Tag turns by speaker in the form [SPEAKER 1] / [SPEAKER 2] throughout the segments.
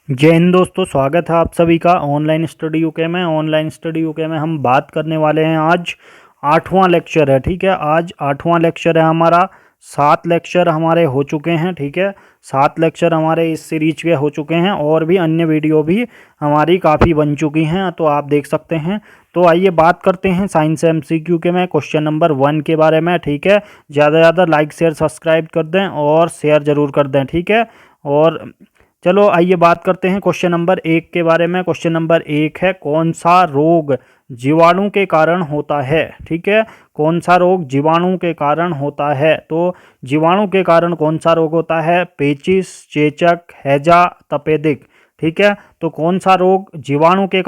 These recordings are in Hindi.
[SPEAKER 1] जय हिंद दोस्तों, स्वागत है आप सभी का ऑनलाइन स्टडी यूके में। ऑनलाइन स्टडी यूके में हम बात करने वाले हैं आज 8वां लेक्चर है। ठीक है, आज 8वां लेक्चर है हमारा। 7 लेक्चर हमारे हो चुके हैं। ठीक है, 7 लेक्चर हमारे इस सीरीज के हो चुके हैं और भी अन्य वीडियो भी हमारी काफ़ी बन चुकी हैं, तो आप देख सकते हैं। तो आइए बात करते हैं साइंस एमसीक्यू के में क्वेश्चन नंबर 1 के बारे में। ठीक है, ज़्यादा से ज़्यादा लाइक शेयर सब्सक्राइब कर दें और शेयर ज़रूर कर दें। ठीक है, और चलो आइए बात करते हैं क्वेश्चन नंबर 1 के बारे में। क्वेश्चन नंबर 1 है, कौन सा रोग जीवाणु के कारण होता है। ठीक है, कौन सा रोग जीवाणु के कारण होता है। तो जीवाणु के कारण कौन सा रोग होता है? पेचिश, चेचक, हैजा, तपेदिक। ठीक है, तो कौन सा रोग जीवाणु के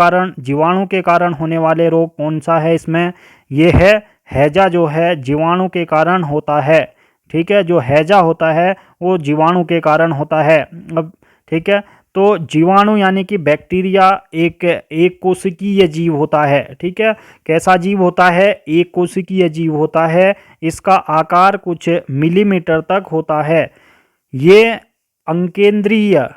[SPEAKER 1] कारण होने वाले रोग कौन सा है इसमें? ये है हैजा, जो है जीवाणु के कारण होता है। ठीक है, जो हैजा होता है वो जीवाणु के कारण होता है। अब ठीक है, तो जीवाणु यानी कि बैक्टीरिया एक कोशिकीय जीव होता है। ठीक है, कैसा जीव होता है? एक कोशिकीय जीव होता है। इसका आकार कुछ मिलीमीटर तक होता है। ये अंकेंद्रीय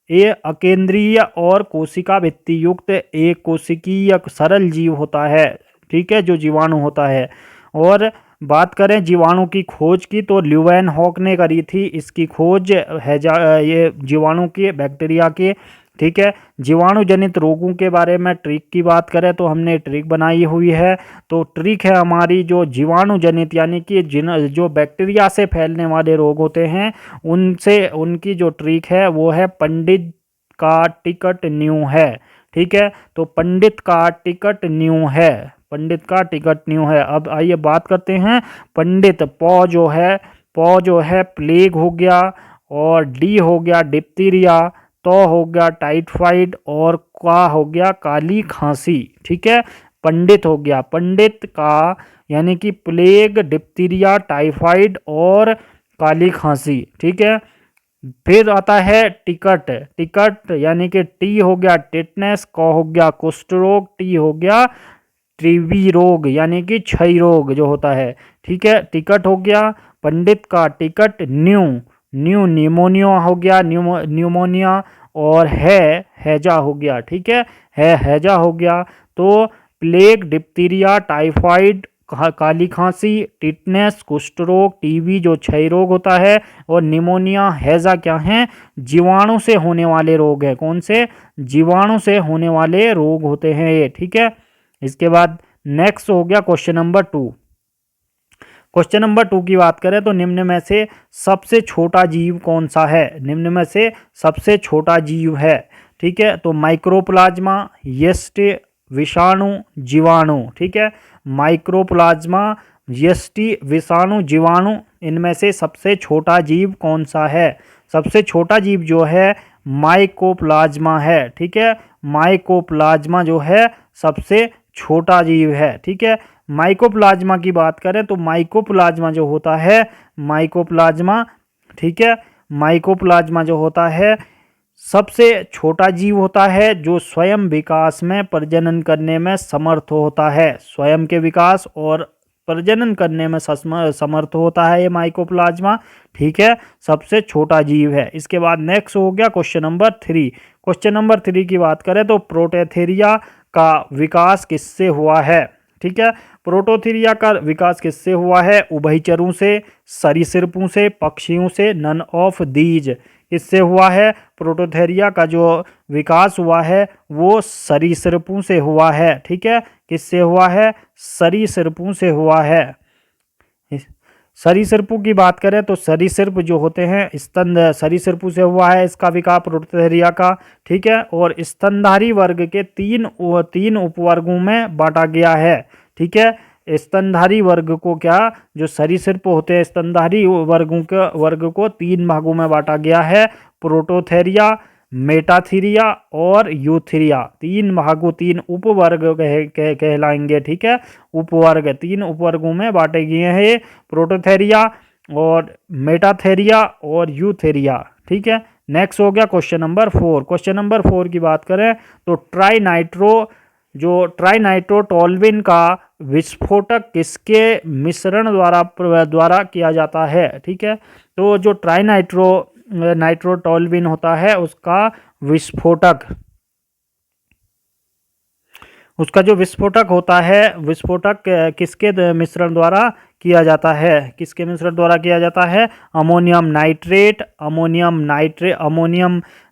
[SPEAKER 1] ये अकेंद्रीय और कोशिका भित्ति युक्त एक कोशिकीय सरल जीव होता है। ठीक है, जो जीवाणु होता है। और बात करें जीवाणु की खोज की, तो ल्यूवेनहॉक ने करी थी इसकी खोज है ये जीवाणु के, बैक्टीरिया के। ठीक है, जीवाणु जनित रोगों के बारे में ट्रिक की बात करें तो हमने ट्रिक बनाई हुई है। तो ट्रिक है हमारी, जो जीवाणु जनित यानी कि जो बैक्टीरिया से फैलने वाले रोग होते हैं उनसे उनकी जो ट्रिक है वो है पंडित का टिकट न्यू है। ठीक है, तो पंडित का टिकट न्यू है। पंडित का टिकट न्यू है। अब आइए बात करते हैं पंडित। पौ जो है प्लेग हो गया, और डी हो गया डिप्थीरिया, तो हो गया टाइफाइड, और का हो गया काली खांसी। ठीक है, पंडित हो गया, पंडित का यानी कि प्लेग, डिप्थीरिया, टाइफाइड और काली खांसी। ठीक है, फिर आता है टिकट। टिकट यानी कि टी हो गया टिटनेस, क हो गया कुष्ठ रोग, टी हो गया टीबी रोग यानी कि क्षय रोग जो होता है। ठीक है, टिकट हो गया पंडित का टिकट। न्यू निमोनिया हो गया, न्यूमोनिया, और हैजा हो गया। ठीक है हैजा हो गया। तो प्लेग, डिप्थीरिया, टाइफाइड, काली खांसी, टिटनेस, कुष्ठ रोग, टीबी जो क्षय रोग होता है, और निमोनिया, हैजा क्या है? जीवाणु से होने वाले रोग हैं। कौन से? जीवाणु से होने वाले रोग होते हैं ये। ठीक है, इसके बाद नेक्स्ट हो गया क्वेश्चन नंबर 2। क्वेश्चन नंबर 2 की बात करें तो निम्न में से सबसे छोटा जीव कौन सा है? निम्न में से सबसे छोटा जीव है। ठीक है, तो माइक्रोप्लाज्मा, यस्ट, विषाणु, जीवाणु। ठीक है, माइक्रोप्लाज्मा, यस्ट, विषाणु, जीवाणु, इनमें से सबसे छोटा जीव कौन सा है? सबसे छोटा जीव जो है माइकोप्लाज्मा है। ठीक है, माइकोप्लाज्मा जो है सबसे छोटा जीव है। ठीक है, माइकोप्लाज्मा की बात करें तो माइकोप्लाज्मा जो होता है, माइकोप्लाज्मा, ठीक है, माइकोप्लाज्मा जो होता है सबसे छोटा जीव होता है, जो स्वयं विकास में प्रजनन करने में समर्थ होता है। स्वयं के विकास और प्रजनन करने में समर्थ होता है ये माइकोप्लाज्मा। ठीक है, सबसे छोटा जीव है। इसके बाद नेक्स्ट हो गया क्वेश्चन नंबर 3। क्वेश्चन नंबर 3 की बात करें तो प्रोटोथेरिया का विकास किससे हुआ है? ठीक है, प्रोटोथेरिया का विकास किससे हुआ है? उभयचरों से, सरीसृपों से, पक्षियों से, नन ऑफ दीज। किससे हुआ है? प्रोटोथेरिया का जो विकास हुआ है वो सरीसृपों से हुआ है। ठीक है, किससे हुआ है? सरीसृपों से हुआ है। सरीसृपों की बात करें तो सरीसृप जो होते हैं स्तन सरीसृपों से हुआ है इसका विकास प्रोटोथेरिया का। ठीक है, और स्तनधारी वर्ग के तीन उपवर्गों में बांटा गया है। ठीक है, स्तनधारी वर्ग को क्या, जो सरीसृप होते हैं स्तनधारी वर्ग को 3 भागों में बांटा गया है। प्रोटोथेरिया, मेटाथीरिया और यूथीरिया। 3 भागों, 3 उपवर्ग कहलाएंगे। ठीक है, उपवर्ग 3 उपवर्गों में बांटे गए हैं ये, प्रोटोथेरिया और मेटाथेरिया और यूथेरिया। ठीक है, नेक्स्ट हो गया क्वेश्चन नंबर 4। क्वेश्चन नंबर 4 की बात करें तो ट्राइनाइट्रोटोल्यूइन का विस्फोटक किसके मिश्रण द्वारा किया जाता है? ठीक है, तो जो नाइट्रोटोल्यूइन होता है उसका विस्फोटक, उसका जो विस्फोटक होता है, विस्फोटक किसके मिश्रण द्वारा किया जाता है, किसके मिश्रण द्वारा किया जाता है? अमोनियम नाइट्रेट, अमोनियम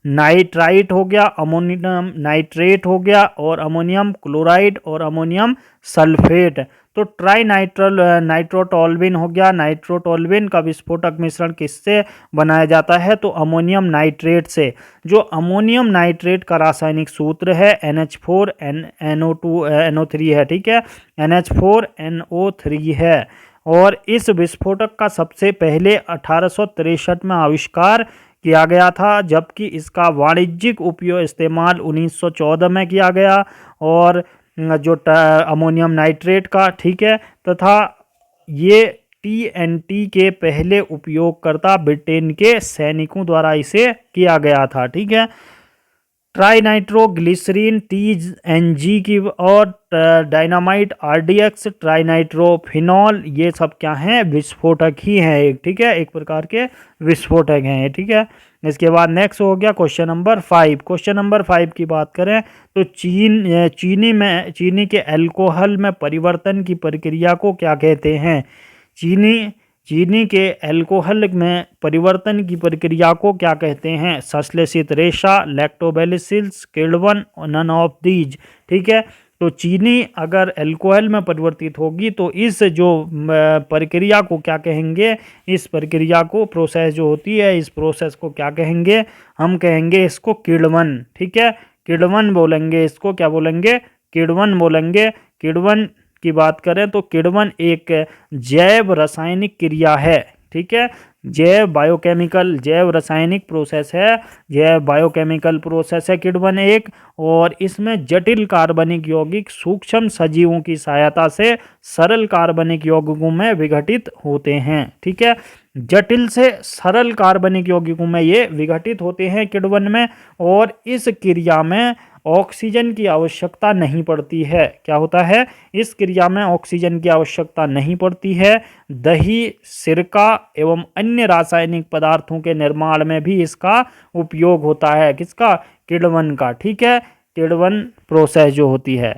[SPEAKER 1] नाइट्राइट हो गया, अमोनियम नाइट्रेट हो गया, और अमोनियम क्लोराइड और अमोनियम सल्फेट। तो ट्राई नाइट्रोटोल्यूइन हो गया। नाइट्रोटोल्यूइन का विस्फोटक मिश्रण किससे बनाया जाता है? तो अमोनियम नाइट्रेट से। जो अमोनियम नाइट्रेट का रासायनिक सूत्र है NH4NO2NO3 है, ठीक है, NH4NO3 है। और इस विस्फोटक का सबसे पहले 1863 में आविष्कार किया गया था, जबकि इसका वाणिज्यिक उपयोग इस्तेमाल 1914 में किया गया। और जो अमोनियम नाइट्रेट का, ठीक है, तथा ये TNT के पहले उपयोगकर्ता ब्रिटेन के सैनिकों द्वारा इसे किया गया था, ठीक है। ट्राइनाइट्रोग्लिसरीन TNG की, और डायनामाइट RDX, ट्राइनाइट्रोफिनॉल, ये सब क्या हैं? विस्फोटक ही हैं एक, ठीक है, एक प्रकार के विस्फोटक हैं, ठीक है। इसके बाद नेक्स्ट हो गया क्वेश्चन नंबर 5। क्वेश्चन नंबर 5 की बात करें तो चीनी के अल्कोहल में परिवर्तन की प्रक्रिया को क्या कहते हैं? चीनी के अल्कोहल में परिवर्तन की प्रक्रिया को क्या कहते हैं? संश्लेषित रेशा, लैक्टोबैसिलस, किण्वन, नन ऑफ दीज, ठीक है। तो चीनी अगर अल्कोहल में परिवर्तित होगी तो इस जो प्रक्रिया को क्या कहेंगे? इस प्रक्रिया को, प्रोसेस जो होती है, इस प्रोसेस को क्या कहेंगे? हम कहेंगे इसको किण्वन, ठीक है, किण्वन बोलेंगे इसको। क्या बोलेंगे? किण्वन बोलेंगे। किण्वन की बात करें तो किण्वन एक जैव रासायनिक क्रिया है, ठीक है, जैव रासायनिक प्रोसेस है, जैव बायोकेमिकल प्रोसेस है किण्वन एक। और इसमें जटिल कार्बनिक यौगिक सूक्ष्म सजीवों की सहायता से सरल कार्बनिक यौगिकों में विघटित होते हैं, ठीक है। जटिल से सरल कार्बनिक यौगिकों में ये विघटित होते हैं किण्वन में। और इस क्रिया में ऑक्सीजन की आवश्यकता नहीं पड़ती है। क्या होता है? इस क्रिया में ऑक्सीजन की आवश्यकता नहीं पड़ती है। दही, सिरका एवं अन्य रासायनिक पदार्थों के निर्माण में भी इसका उपयोग होता है। किसका? किण्वन का, ठीक है, किण्वन प्रोसेस जो होती है।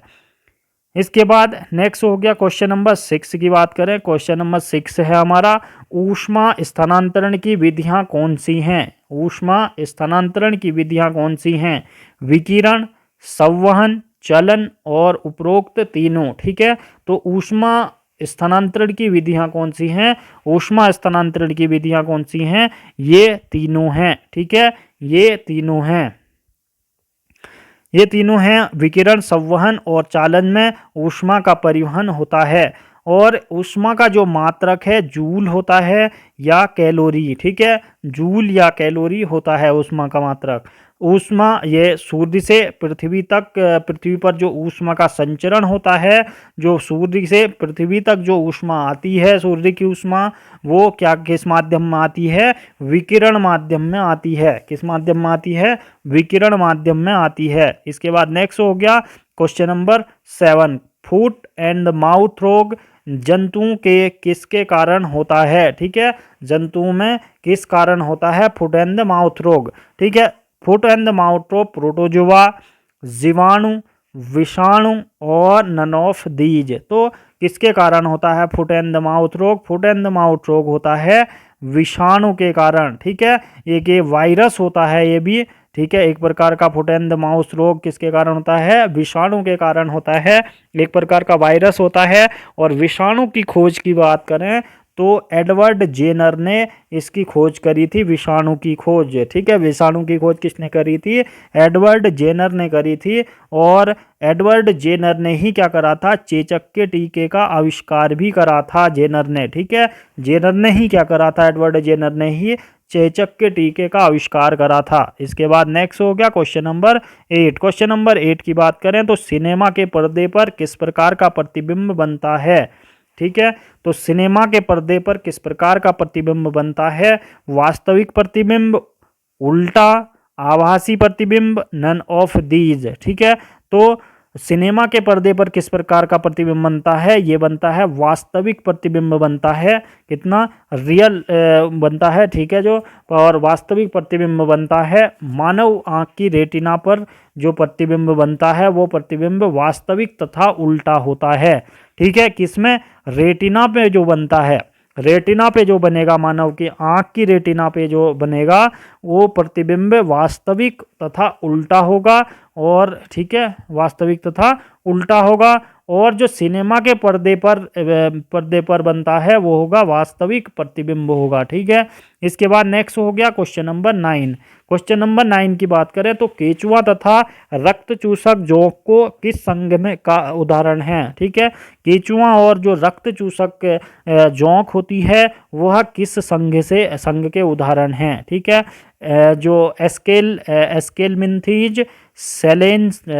[SPEAKER 1] इसके बाद नेक्स्ट हो गया क्वेश्चन नंबर 6 की बात करें। क्वेश्चन नंबर 6 है हमारा, ऊष्मा स्थानांतरण की विधियां कौन सी हैं? ऊष्मा स्थानांतरण की विधियां कौन सी हैं? विकिरण, संवहन, चलन और उपरोक्त तीनों, ठीक है। तो ऊष्मा स्थानांतरण की विधियां कौन सी हैं? ऊष्मा स्थानांतरण की विधियां कौन सी हैं? ये तीनों हैं, ठीक है, ये तीनों हैं, ये तीनों हैं। विकिरण, संवहन और चालन में ऊष्मा का परिवहन होता है। और ऊष्मा का जो मात्रक है जूल होता है या कैलोरी, ठीक है, जूल या कैलोरी होता है ऊष्मा का मात्रक। ऊष्मा ये सूर्य से पृथ्वी तक, पृथ्वी पर जो ऊष्मा का संचरण होता है, जो सूर्य से पृथ्वी तक जो ऊष्मा आती है, सूर्य की ऊष्मा, वो क्या, किस माध्यम में आती है? विकिरण माध्यम में आती है। किस माध्यम में आती है? विकिरण माध्यम में आती है। इसके बाद नेक्स्ट हो गया question number 7। Foot and mouth रोग जंतुओं के किसके कारण होता है? ठीक है, जंतुओं में किस कारण होता है फुट एंड माउथ रोग? ठीक है, फुट एंड माउथ रोग प्रोटोजोआ, जीवाणु, विषाणु और नन ऑफ दीज। तो किसके कारण होता है फुट एंड माउथ रोग? फुट एंड माउथ रोग होता है विषाणु के कारण। ठीक है, एक ये वायरस होता है ये भी, ठीक है, एक प्रकार का फुट एंड माउथ रोग किसके कारण होता है? विषाणु के कारण होता है, एक प्रकार का वायरस होता है। और विषाणु की खोज की बात करें तो एडवर्ड जेनर ने इसकी खोज करी थी, विषाणु की खोज। ठीक है, विषाणु की खोज किसने करी थी? एडवर्ड जेनर ने करी थी। और एडवर्ड जेनर ने ही क्या करा था? चेचक के टीके का आविष्कार भी करा था जेनर ने। ठीक है, जेनर ने ही क्या करा था? एडवर्ड जेनर ने ही चेचक के टीके का आविष्कार करा था। इसके बाद नेक्स्ट हो गया क्वेश्चन नंबर 8। क्वेश्चन नंबर 8 की बात करें तो सिनेमा के पर्दे पर किस प्रकार का प्रतिबिंब बनता है? ठीक है, तो सिनेमा के पर्दे पर किस प्रकार का प्रतिबिंब बनता है? वास्तविक प्रतिबिंब, उल्टा, आभासी प्रतिबिंब, नन ऑफ दीज। ठीक है, तो सिनेमा के पर्दे पर किस प्रकार का प्रतिबिंब बनता है? ये बनता है वास्तविक प्रतिबिंब बनता है। कितना रियल बनता है, ठीक है जो, और वास्तविक प्रतिबिंब बनता है। मानव आंख की रेटिना पर जो प्रतिबिंब बनता है वो प्रतिबिंब वास्तविक तथा उल्टा होता है। ठीक है, किसमें? रेटिना पे जो बनता है, रेटिना पे जो बनेगा, मानव की आंख की रेटिना पे जो बनेगा वो प्रतिबिंब वास्तविक तथा उल्टा होगा। और ठीक है, वास्तविक तथा उल्टा होगा। और जो सिनेमा के पर्दे पर बनता है वो होगा वास्तविक प्रतिबिंब होगा। ठीक है, इसके बाद नेक्स्ट हो गया क्वेश्चन नंबर 9। क्वेश्चन नंबर 9 की बात करें तो केचुआ तथा रक्त चूसक जोंक को किस संघ में का उदाहरण है? ठीक है, केचुआ और जो रक्त चूसक जोंक होती है वह किस संघ के उदाहरण हैं? ठीक है, जो एस्केलमिन्थीज,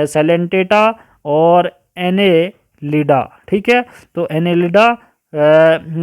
[SPEAKER 1] सेलेंटेटा और एनेलिडा। ठीक है, तो एनेलिडा,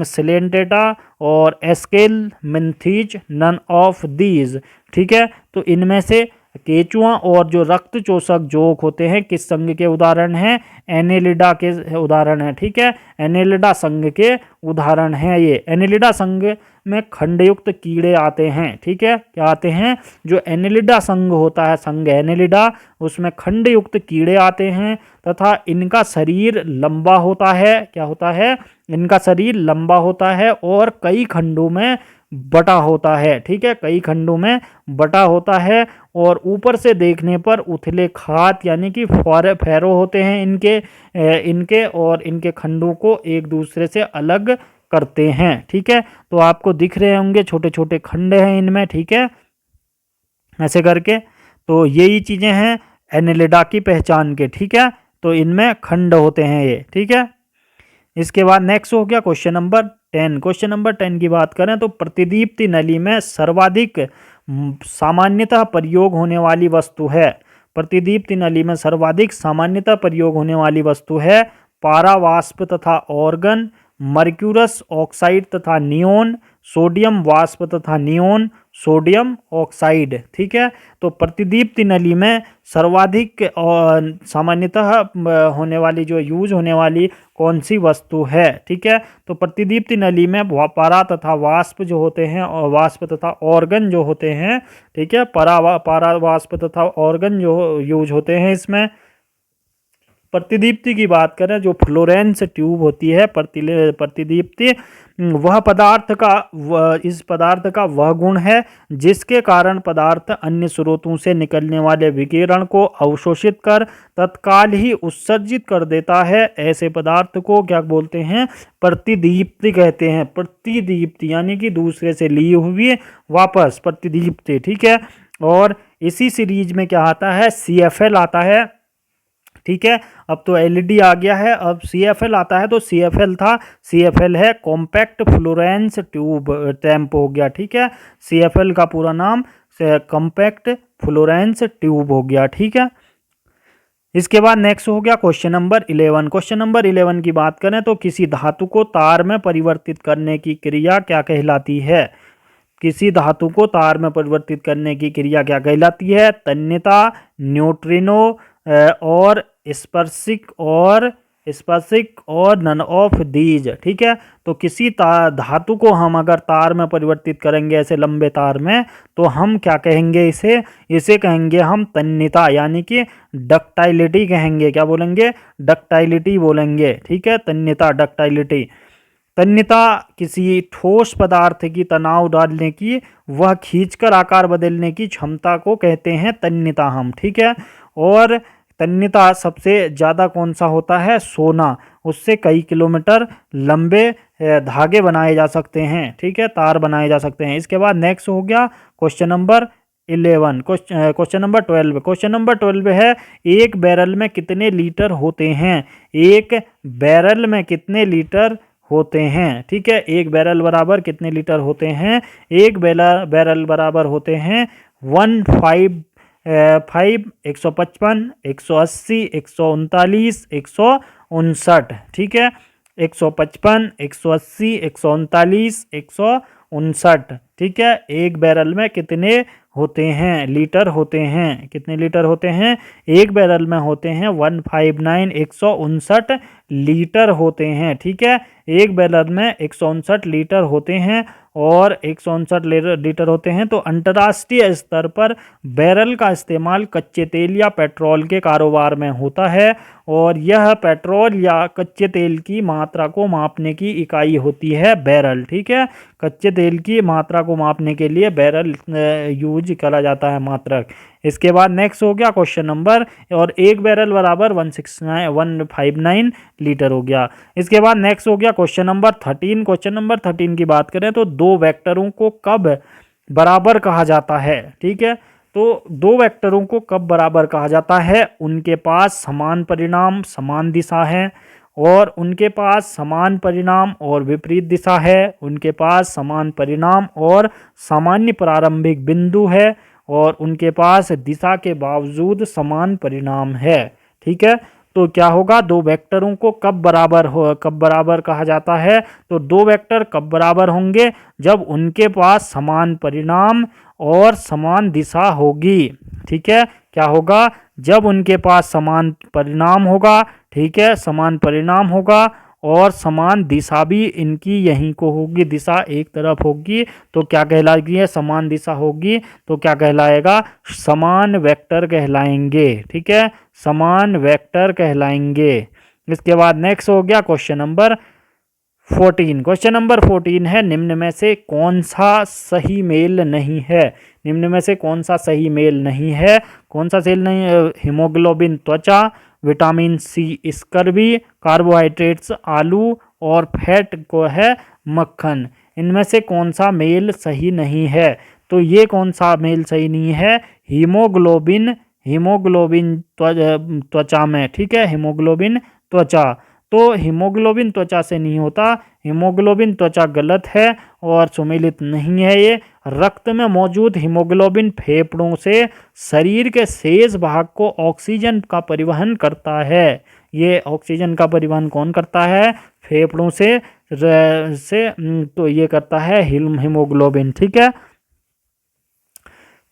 [SPEAKER 1] सिलेंटेटा और एस्केलमिन्थीज, नन ऑफ दीज। ठीक है, तो इनमें से केचुआ और जो रक्त चूसक जोंक होते हैं किस संघ के उदाहरण हैं? एनेलिडा के उदाहरण हैं। ठीक है, एनेलिडा संघ के उदाहरण हैं ये। एनेलिडा संघ में खंडयुक्त कीड़े आते हैं। ठीक है, क्या आते हैं? जो एनेलिडा संघ होता है, संघ एनेलिडा, उसमें खंडयुक्त कीड़े आते हैं तथा इनका शरीर लंबा होता है। क्या होता है? इनका शरीर लंबा होता है और कई खंडों में बटा होता है। ठीक है, कई खंडों में बटा होता है और ऊपर से देखने पर उथले खात यानी कि फैरो होते हैं इनके और इनके खंडों को एक दूसरे से अलग करते हैं। ठीक है, तो आपको दिख रहे होंगे छोटे छोटे खंड हैं इनमें। ठीक है, ऐसे करके, तो यही चीजें हैं एनेलिडा की पहचान के। ठीक है, तो इनमें खंड होते हैं ये। ठीक है, इसके बाद नेक्स्ट हो गया क्वेश्चन नंबर 10। क्वेश्चन नंबर 10 की बात करें तो प्रतिदीप्ति नली में सर्वाधिक सामान्यतः प्रयोग होने वाली वस्तु है। प्रतिदीप्ति नली में सर्वाधिक सामान्यतः प्रयोग होने वाली वस्तु है पारावाष्प तथा ऑर्गन, मर्क्यूरस ऑक्साइड तथा नियोन, सोडियम वाष्प तथा नियोन, सोडियम ऑक्साइड। ठीक है, तो प्रतिदीप्ति नली में सर्वाधिक सामान्यतः होने वाली जो यूज होने वाली कौन सी वस्तु है? ठीक है, तो प्रतिदीप्ति नली में पारा तथा वाष्प जो होते हैं और वाष्प तथा ऑर्गन जो होते हैं। ठीक है, पारा वाष्प तथा ऑर्गन जो यूज होते हैं इसमें। प्रतिदीप्ति की बात करें, जो फ्लोरेंस ट्यूब होती है प्रतिदीप्ति, वह इस पदार्थ का वह गुण है जिसके कारण पदार्थ अन्य स्रोतों से निकलने वाले विकिरण को अवशोषित कर तत्काल ही उत्सर्जित कर देता है। ऐसे पदार्थ को क्या बोलते हैं? प्रतिदीप्ति कहते हैं। प्रतिदीप्ति यानी कि दूसरे से ली हुई वापस प्रतिदीप्ति। ठीक है, और इसी सीरीज में क्या आता है? CFL आता है। ठीक है, अब तो LED आ गया है, अब CFL आता है। तो CFL था, CFL है कॉम्पैक्ट फ्लोरेंस ट्यूब टैंप हो गया। ठीक है, CFL का पूरा नाम कॉम्पैक्ट फ्लोरेंस ट्यूब हो गया। ठीक है, इसके बाद नेक्स्ट हो गया क्वेश्चन नंबर 11। क्वेश्चन नंबर 11 की बात करें तो किसी धातु को तार में परिवर्तित करने की क्रिया क्या कहलाती है? किसी धातु को तार में परिवर्तित करने की क्रिया क्या कहलाती है? तन्यता, न्यूट्रिनो और स्पर्शिक और नन ऑफ दीज। ठीक है, तो किसी धातु को हम अगर तार में परिवर्तित करेंगे ऐसे लंबे तार में, तो हम क्या कहेंगे? इसे कहेंगे हम तन्यता यानी कि डक्टाइलिटी कहेंगे। क्या बोलेंगे? डक्टाइलिटी बोलेंगे। ठीक है, तन्यता, डक्टाइलिटी। तन्यता किसी ठोस पदार्थ की तनाव डालने की, वह खींचकर आकार बदलने की क्षमता को कहते हैं तन्यता हम। ठीक है, और तन्यता सबसे ज़्यादा कौन सा होता है? सोना। उससे कई किलोमीटर लंबे धागे बनाए जा सकते हैं। ठीक है, तार बनाए जा सकते हैं। इसके बाद नेक्स्ट हो गया question number 11। Question number 12। Question number 12 है एक बैरल में कितने लीटर होते हैं? एक बैरल में कितने लीटर होते हैं? ठीक है, एक बैरल बराबर कितने लीटर होते हैं? एक बैरल बराबर होते हैं 155, 155, 180, 139, 159। ठीक है, 155, 180, 139, 159। ठीक है, एक बैरल में कितने होते हैं, लीटर होते हैं। कितने लीटर होते हैं? एक बैरल में होते हैं 159 159 लीटर होते हैं। ठीक है, एक बैरल में 159 लीटर होते हैं और 159 लीटर होते हैं। तो अंतर्राष्ट्रीय स्तर पर बैरल का इस्तेमाल कच्चे तेल या पेट्रोल के कारोबार में होता है और यह पेट्रोल या कच्चे तेल की मात्रा को मापने की इकाई होती है बैरल। ठीक है, कच्चे तेल की मात्रा को मापने के लिए बैरल यूज करा जाता है, मात्रक। इसके बाद नेक्स्ट हो गया क्वेश्चन नंबर, और एक बैरल बराबर 159 लीटर हो गया। इसके बाद नेक्स्ट हो गया क्वेश्चन नंबर 13। क्वेश्चन नंबर 13 की बात करें तो दो वेक्टरों को कब बराबर कहा जाता है? ठीक है, तो दो वेक्टरों को कब बराबर कहा जाता है? उनके पास समान परिणाम, समान दिशा है, और उनके पास समान परिणाम और विपरीत दिशा है। उनके पास समान परिणाम और सामान्य प्रारंभिक बिंदु है, और उनके पास दिशा के बावजूद समान परिणाम है। ठीक है, तो क्या होगा? दो वेक्टरों को कब बराबर कहा जाता है? तो दो वेक्टर कब बराबर होंगे? जब उनके पास समान परिणाम और समान दिशा होगी। ठीक है, क्या होगा? जब उनके पास समान परिणाम होगा, ठीक है, समान परिणाम होगा और समान दिशा भी इनकी यहीं को होगी, दिशा एक तरफ होगी, तो क्या कहलाएगी? है समान दिशा होगी तो क्या कहलाएगा? समान वेक्टर कहलाएंगे। ठीक है, समान वेक्टर कहलाएंगे। इसके बाद नेक्स्ट हो गया क्वेश्चन नंबर 14। क्वेश्चन नंबर 14 है, निम्न में से कौन सा सही मेल नहीं है? निम्न में से कौन सा सही मेल नहीं है? कौन सा सेल नहीं है? हीमोग्लोबिन त्वचा, विटामिन सी स्कर्वी, कार्बोहाइड्रेट्स आलू, और फैट को है मक्खन। इनमें से कौन सा मेल सही नहीं है? तो ये कौन सा मेल सही नहीं है? हीमोग्लोबिन त्वचा में। ठीक है, हीमोग्लोबिन त्वचा, तो हीमोग्लोबिन त्वचा से नहीं होता। हीमोग्लोबिन त्वचा गलत है और सुमेलित नहीं है। ये रक्त में मौजूद हीमोग्लोबिन फेफड़ों से शरीर के शेष भाग को ऑक्सीजन का परिवहन करता है। ये ऑक्सीजन का परिवहन कौन करता है? फेफड़ों से तो ये करता है हीमोग्लोबिन। ठीक है,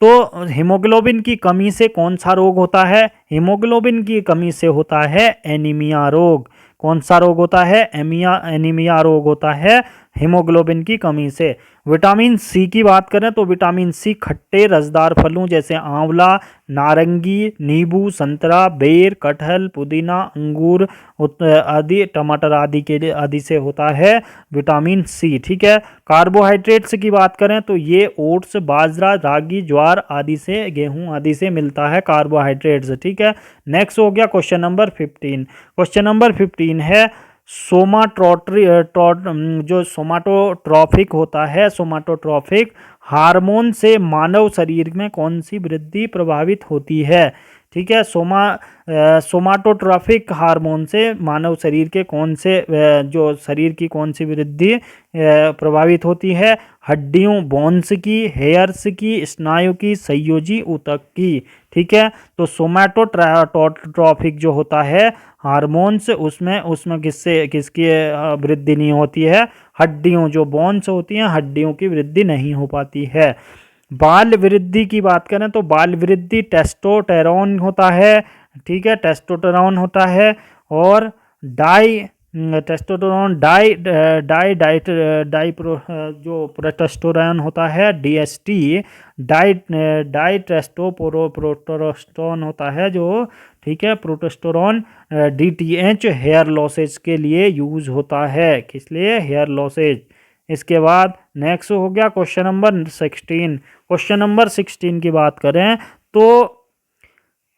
[SPEAKER 1] तो हीमोग्लोबिन की कमी से कौन सा रोग होता है? हीमोग्लोबिन की कमी से होता है एनीमिया रोग। कौन सा रोग होता है? एनीमिया रोग होता है हीमोग्लोबिन की कमी से। विटामिन सी की बात करें तो विटामिन सी खट्टे रसदार फलों जैसे आंवला, नारंगी, नींबू, संतरा, बेर, कटहल, पुदीना, अंगूर आदि, टमाटर आदि से होता है विटामिन सी। ठीक है, कार्बोहाइड्रेट्स की बात करें तो ये ओट्स, बाजरा, रागी, ज्वार आदि से, गेहूं आदि से मिलता है कार्बोहाइड्रेट्स। ठीक है, नेक्स्ट हो गया क्वेश्चन नंबर 15। क्वेश्चन नंबर 15 है, जो सोमाटोट्रॉफिक होता है, सोमाटोट्रॉफिक हार्मोन से मानव शरीर में कौन सी वृद्धि प्रभावित होती है? ठीक है, सोमाटोट्रॉफिक हार्मोन से मानव शरीर के कौन से जो शरीर की कौन सी वृद्धि प्रभावित होती है? हड्डियों, बोन्स की, हेयर्स की, स्नायु की, संयोजी ऊतक की। ठीक है, तो सोमाटोट्रॉफिक जो होता है हार्मोन्स, उसमें किसकी वृद्धि नहीं होती है? हड्डियों, जो बोन्स होती हैं, हड्डियों की वृद्धि नहीं हो पाती है। बाल वृद्धि की बात करें तो बाल वृद्धि टेस्टोस्टेरोन होता है। ठीक है, टेस्टोस्टेरोन होता है, और टेस्टोस्टेरोन जो प्रोटेस्टेरोन होता है, DST, प्रोटेस्टेरोन होता है जो, ठीक है, प्रोटेस्टेरोन DTH हेयर लॉसेज के लिए यूज होता है। किस लिए? Hair losses. इसके बाद नेक्स्ट हो गया क्वेश्चन नंबर 16। क्वेश्चन नंबर 16 की बात करें तो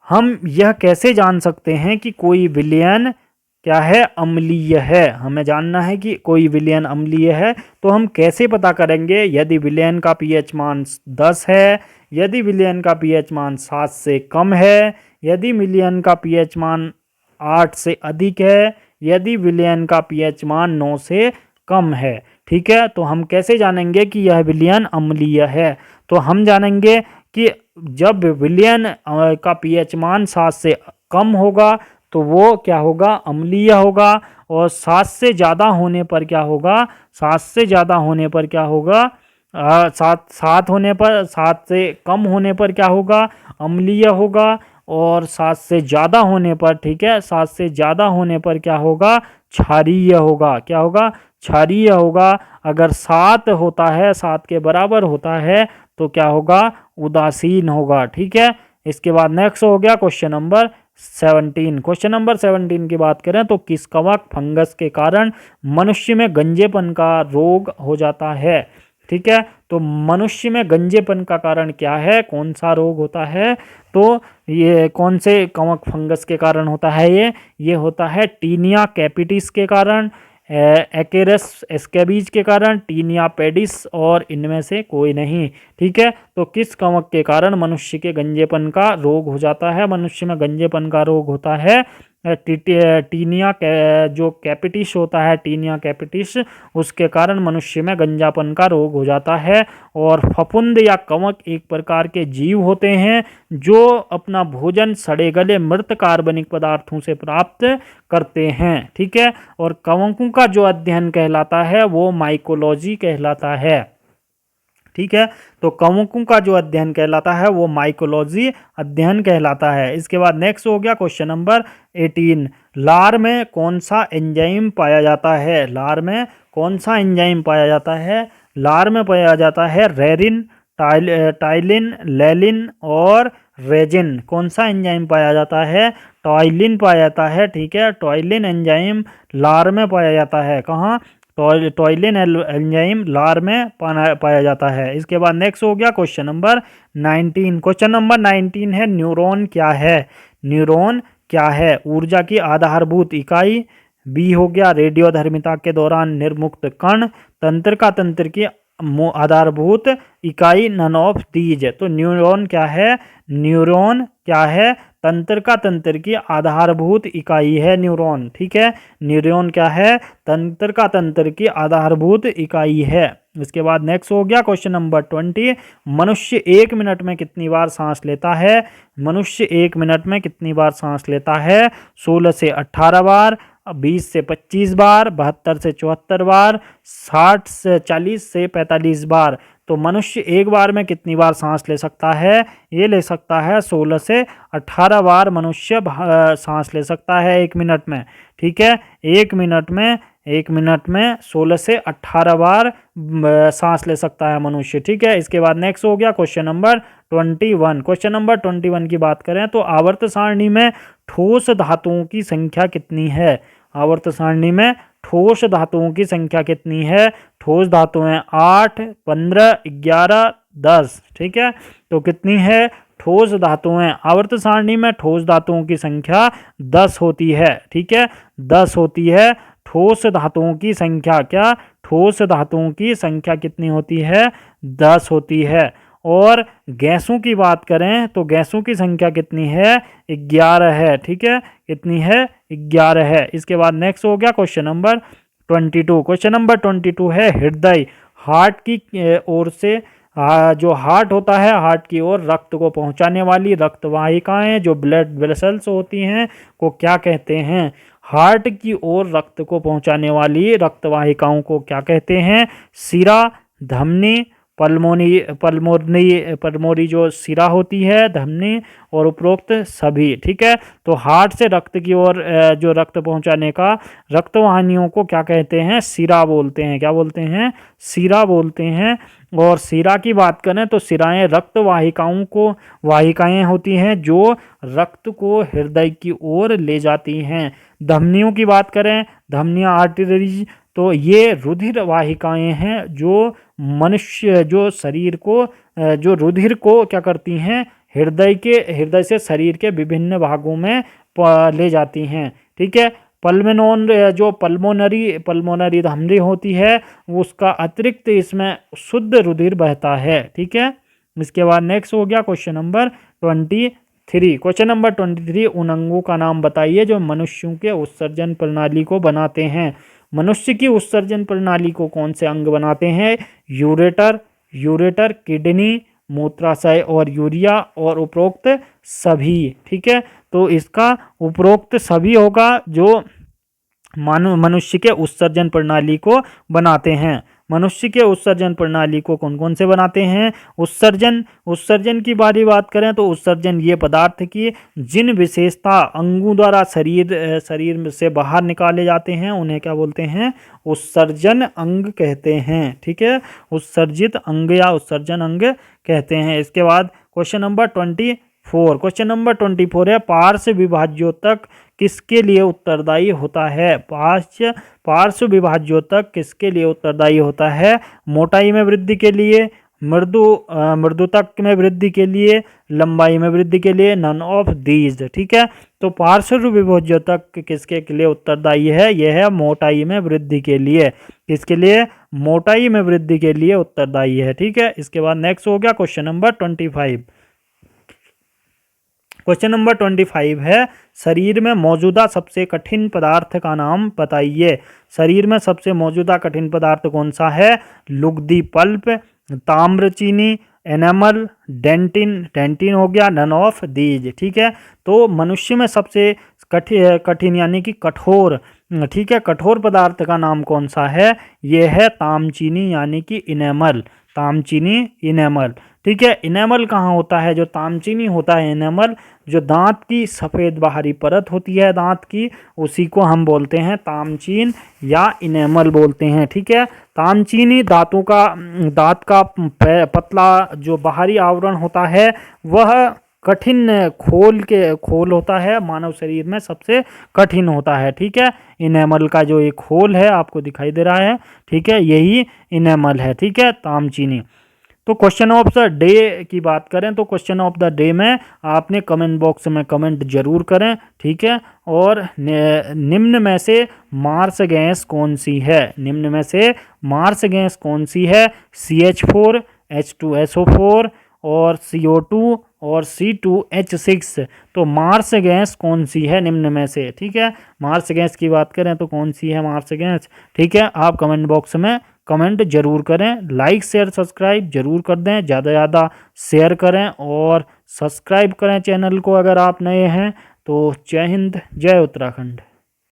[SPEAKER 1] हम यह कैसे जान सकते हैं कि कोई विलयन क्या है? अम्लीय है। हमें जानना है कि कोई विलयन अम्लीय है, तो हम कैसे पता करेंगे? यदि विलयन का pH मान 10 है, यदि विलयन का pH मान 7 से कम है, यदि विलयन का pH मान 8 से अधिक है, यदि विलयन का pH मान 9 से कम है। ठीक है, तो हम कैसे जानेंगे कि यह विलयन अम्लीय है? तो हम जानेंगे कि जब विलयन का pH मान 7 से कम होगा तो वो क्या होगा? अम्लीय होगा, और 7 से ज़्यादा होने पर क्या होगा? 7 से ज़्यादा होने पर क्या होगा? सात सात होने पर, सात से कम होने पर क्या होगा, अम्लीय होगा। और सात से ज़्यादा होने पर, ठीक है, सात से ज़्यादा होने पर क्या होगा, क्षारीय होगा। क्या होगा, क्षारीय होगा। अगर सात होता है, सात के बराबर होता है, तो क्या होगा, उदासीन होगा। ठीक है। इसके बाद नेक्स्ट हो गया क्वेश्चन नंबर 17। क्वेश्चन नंबर 17 की बात करें तो किस कवक फंगस के कारण मनुष्य में गंजेपन का रोग हो जाता है। ठीक है। तो मनुष्य में गंजेपन का कारण क्या है, कौन सा रोग होता है, तो ये कौन से कवक फंगस के कारण होता है, ये होता है टीनिया कैपिटिस के कारण, एकेरस एस्केबीज के कारण, टीनिया पेडिस, और इनमें से कोई नहीं। ठीक है। तो किस कवक के कारण मनुष्य के गंजेपन का रोग हो जाता है, मनुष्य में गंजेपन का रोग होता है टीनिया जो कैपिटिस होता है, टीनिया कैपिटिस, उसके कारण मनुष्य में गंजापन का रोग हो जाता है। और फफूंद या कवक एक प्रकार के जीव होते हैं जो अपना भोजन सड़े गले मृत कार्बनिक पदार्थों से प्राप्त करते हैं। ठीक है। और कवकों का जो अध्ययन कहलाता है वो माइकोलॉजी कहलाता है। ठीक है। तो कवकों का जो अध्ययन कहलाता है वो माइकोलॉजी अध्ययन कहलाता है। इसके बाद नेक्स्ट हो गया क्वेश्चन नंबर 18। लार में कौन सा एंजाइम पाया जाता है, लार में कौन सा एंजाइम पाया जाता है, लार में पाया जाता है रेरिन, टाइलिन, लेलिन और रेजिन। कौन सा एंजाइम पाया जाता है, टॉयलिन पाया जाता है। ठीक है। टॉयलिन एंजाइम लार में पाया जाता है। कहाँ, टॉयलिन एंजाइम लार में पाया जाता है। इसके बाद नेक्स्ट हो गया क्वेश्चन नंबर 19। क्वेश्चन नंबर 19 है न्यूरॉन क्या है, न्यूरॉन क्या है, ऊर्जा की आधारभूत इकाई। बी हो गया रेडियोधर्मिता के दौरान निर्मुक्त कण, तंत्र की आधारभूत इकाई, नन ऑफ दीज। तो न्यूरॉन क्या है, न्यूरॉन क्या है, तंत्र की आधारभूत इकाई है न्यूरॉन। ठीक है। न्यूरॉन क्या है, तंत्र की आधारभूत इकाई है। इसके बाद नेक्स्ट हो गया क्वेश्चन नंबर 20। मनुष्य 1 मिनट में कितनी बार सांस लेता है, मनुष्य 1 मिनट में कितनी बार सांस लेता है, 16 से 18 बार, 20 से 25 बार, 72 से 74 बार, 60 से 40 से 45 बार। तो मनुष्य एक बार में कितनी बार सांस ले सकता है, ये ले सकता है 16 से 18 बार मनुष्य सांस ले सकता है 1 मिनट में। ठीक है। 1 मिनट में 16 से 18 बार सांस ले सकता है मनुष्य। ठीक है। इसके बाद नेक्स्ट हो गया क्वेश्चन नंबर 21। क्वेश्चन नंबर 21 की बात करें तो आवर्त सारणी में ठोस धातुओं की संख्या कितनी है, आवर्त सारणी में ठोस धातुओं की संख्या कितनी है, ठोस धातुएं 8, 15, 11, 10। ठीक है। तो कितनी है ठोस धातुएं, आवर्त सारणी में ठोस धातुओं की संख्या 10 होती है। ठीक है। 10 होती है ठोस धातुओं की संख्या। क्या, ठोस धातुओं की संख्या कितनी होती है, 10 होती है। और गैसों की बात करें तो गैसों की संख्या कितनी है, 11 है। ठीक है। कितनी है, 11 है। इसके बाद नेक्स्ट हो गया क्वेश्चन नंबर 22। क्वेश्चन नंबर 22 है हृदय, हार्ट की ओर से जो हार्ट होता है, हार्ट की ओर रक्त को पहुंचाने वाली रक्तवाहिकाएं जो ब्लड वेसल्स होती हैं को क्या कहते हैं, हार्ट की ओर रक्त को पहुंचाने वाली रक्तवाहिकाओं को क्या कहते हैं, सिरा, धमनी, पल्मोनरी जो सिरा होती है, धमनी और उपरोक्त सभी। ठीक है। तो हार्ट से रक्त की ओर जो रक्त पहुंचाने का रक्तवाहिनियों को क्या कहते हैं, सिरा बोलते हैं। क्या बोलते हैं, सिरा बोलते हैं। और सिरा की बात करें तो सिराएं रक्त वाहिकाएं होती हैं जो रक्त को हृदय की ओर ले जाती हैं। धमनियों की बात करें, धमनियां आर्टरीज, तो ये रुधिर वाहिकाएं हैं जो मनुष्य जो शरीर को जो रुधिर को क्या करती हैं, हृदय से शरीर के विभिन्न भागों में ले जाती हैं। ठीक है। पल्मोनरी धमनी होती है, उसका अतिरिक्त इसमें शुद्ध रुधिर बहता है। ठीक है। इसके बाद नेक्स्ट हो गया क्वेश्चन नंबर 23। क्वेश्चन नंबर 23, उन अंगों का नाम बताइए जो मनुष्यों के उत्सर्जन प्रणाली को बनाते हैं। मनुष्य की उत्सर्जन प्रणाली को कौन से अंग बनाते हैं, यूरेटर, किडनी, मूत्राशय और यूरिया और उपरोक्त सभी। ठीक है। तो इसका उपरोक्त सभी होगा जो मनुष्य के उत्सर्जन प्रणाली को बनाते हैं। मनुष्य के उत्सर्जन प्रणाली को कौन कौन से बनाते हैं? उत्सर्जन की बात करें तो उत्सर्जन ये पदार्थ की जिन विशेषता अंगों द्वारा शरीर से बाहर निकाले जाते हैं उन्हें क्या बोलते हैं? उत्सर्जन अंग कहते हैं। ठीक है, उत्सर्जित अंग या उत्सर्जन अंग कहते हैं। इसके बाद क्वेश्चन नंबर 24 है, पार्श्व विभाज्योतक किसके लिए उत्तरदायी होता है? पार्श्व विभाज्योतक किसके लिए उत्तरदायी होता है? मोटाई में वृद्धि के लिए, मृदुतक में वृद्धि के लिए, लंबाई में वृद्धि के लिए, नन ऑफ दीज। ठीक है, तो पार्श्व विभाज्योतक किसके लिए उत्तरदायी है? यह है मोटाई में वृद्धि के लिए। किसके लिए? मोटाई में वृद्धि के लिए उत्तरदायी है। ठीक है, इसके बाद नेक्स्ट हो गया क्वेश्चन नंबर 25। क्वेश्चन नंबर 25 है, शरीर में मौजूदा सबसे कठिन पदार्थ का नाम बताइए। शरीर में सबसे मौजूदा कठिन पदार्थ कौन सा है? लुगदी पल्प, ताम्र चीनी, एनामल, डेंटिन हो गया, नन ऑफ दीज। ठीक है, तो मनुष्य में सबसे कठिन यानी कि कठोर, ठीक है, कठोर पदार्थ का नाम कौन सा है? यह है तामचीनी यानी कि इनेमल, तामचीनी इनेमल। ठीक है, इनेमल कहाँ होता है? जो तामचीनी होता है इनेमल, जो दांत की सफ़ेद बाहरी परत होती है दांत की, उसी को हम बोलते हैं तामचीन या इनेमल बोलते हैं। ठीक है, तामचीनी दांत का पतला जो बाहरी आवरण होता है वह कठिन खोल होता है, मानव शरीर में सबसे कठिन होता है। ठीक है, इनेमल का जो एक खोल है आपको दिखाई दे रहा है, ठीक है, यही इनेमल है। ठीक है, तामचीनी। तो क्वेश्चन ऑफ द डे की बात करें तो क्वेश्चन ऑफ द डे में आपने कमेंट बॉक्स में कमेंट जरूर करें। ठीक है, और निम्न में से मार्स गैस कौन सी है? निम्न में से मार्स गैस कौन सी है? CH4, H2SO4 और CO2 और C2H6। तो मार्स गैस कौन सी है निम्न में से? ठीक है, मार्स गैस की बात करें तो कौन सी है मार्स गैस? ठीक है, आप कमेंट बॉक्स में कमेंट जरूर करें, लाइक शेयर सब्सक्राइब जरूर कर दें, ज़्यादा से ज़्यादा शेयर करें और सब्सक्राइब करें चैनल को अगर आप नए हैं तो। जय हिंद, जय उत्तराखंड।